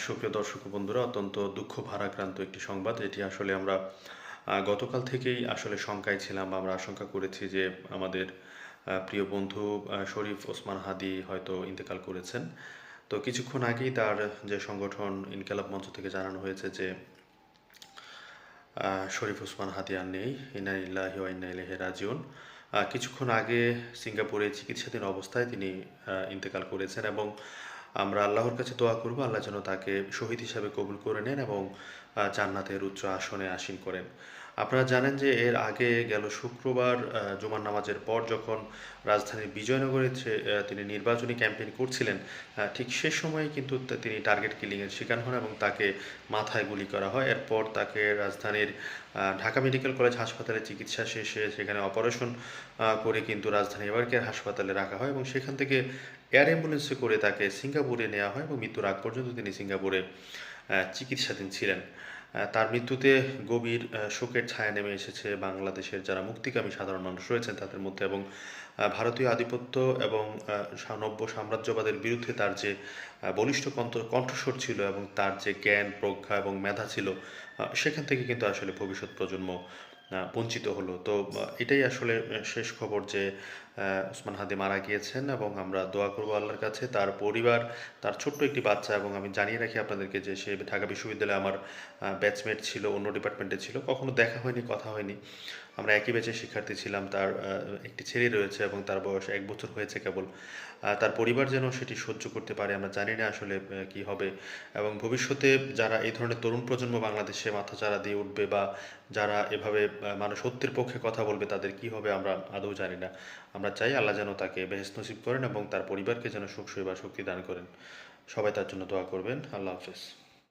সুপ্রিয় দর্শক ও বন্ধুরা, অত্যন্ত দুঃখ ভারাক্রান্ত একটি সংবাদ। এটি আসলে আমরা গতকাল থেকেই আসলে শঙ্কায় ছিলাম বা আমরা আশঙ্কা করেছি যে আমাদের প্রিয় বন্ধু শরীফ ওসমান হাদি হয়তো ইন্তেকাল করেছেন। তো কিছুক্ষণ আগেই তার যে সংগঠন ইনকিলাব মঞ্চ থেকে জানানো হয়েছে যে শরীফ ওসমান হাদি আর নেই। ইন্না লিল্লাহি ওয়া ইন্না ইলাইহি রাজিউন। কিছুক্ষণ আগে সিঙ্গাপুরে চিকিৎসাধীন অবস্থায় তিনি ইন্তেকাল করেছেন এবং আমরা আল্লাহর কাছে দোয়া করব আল্লাহ যেন তাকে শহীদ হিসাবে কবুল করে নেন এবং জান্নাতের উচ্চ আসনে আসীন করেন। আপনারা জানেন যে এর আগে গেল শুক্রবার জুমার নামাজের পর যখন রাজধানীর বিজয়নগরে তিনি নির্বাচনী ক্যাম্পেইন করছিলেন, ঠিক সে সময় কিন্তু তিনি টার্গেট কিলিংয়ের শিকার হন এবং তাকে মাথায় গুলি করা হয়। এরপর তাকে রাজধানীর ঢাকা মেডিকেল কলেজ হাসপাতালে চিকিৎসা শেষে সেখানে অপারেশন করে কিন্তু রাজধানী এবারকের হাসপাতালে রাখা হয় এবং সেখান থেকে এয়ার অ্যাম্বুলেন্সে করে তাকে সিঙ্গাপুরে নেওয়া হয় এবং মৃত্যুর আগ পর্যন্ত তিনি সিঙ্গাপুরে চিকিৎসাধীন ছিলেন। তার মৃত্যুতে গভীর শোকের ছায়া নেমে এসেছে বাংলাদেশের যারা মুক্তিকামী সাধারণ মানুষ রয়েছেন তাদের মধ্যে এবং ভারতীয় আধিপত্য এবং নব্য সাম্রাজ্যবাদের বিরুদ্ধে তার যে বলিষ্ঠ কণ্ঠস্বর ছিল এবং তার যে জ্ঞান প্রজ্ঞা এবং মেধা ছিল, সেখান থেকে কিন্তু আসলে ভবিষ্যৎ প্রজন্ম বঞ্চিত হলো। তো এটাই আসলে শেষ খবর যে ওসমান হাদি মারা গিয়েছেন এবং আমরা দোয়া করব আল্লাহর কাছে। তার পরিবার, তার ছোট্ট একটি বাচ্চা, এবং আমি জানিয়ে রাখি আপনাদেরকে যে সে ঢাকা বিশ্ববিদ্যালয়ে আমার ব্যাচমেট ছিল, অন্য ডিপার্টমেন্টে ছিল, কখনো দেখা হয়নি, কথা হয়নি। আমরা একই ব্যাচের শিক্ষার্থী ছিলাম। তার একটি ছেলে রয়েছে এবং তার বয়স 1 বছর হয়েছে কেবল। তার পরিবার যেন সেটি সহ্য করতে পারে আমরা জানি না আসলে কি হবে, এবং ভবিষ্যতে যারা এই ধরনের তরুণ প্রজন্ম বাংলাদেশে মাথাচাড়া দিয়ে উঠবে বা যারা এভাবে মানে সত্যের পক্ষে কথা বলবে তাদের কি হবে আমরা আদৌ জানি না। আমরা চাই আল্লাহ যেন তাকে বেহেশত নসিব করেন এবং তার পরিবারকে যেন সুখ শক্তি দান করেন। সবাই তার জন্য দোয়া করবেন। আল্লাহ হাফেজ।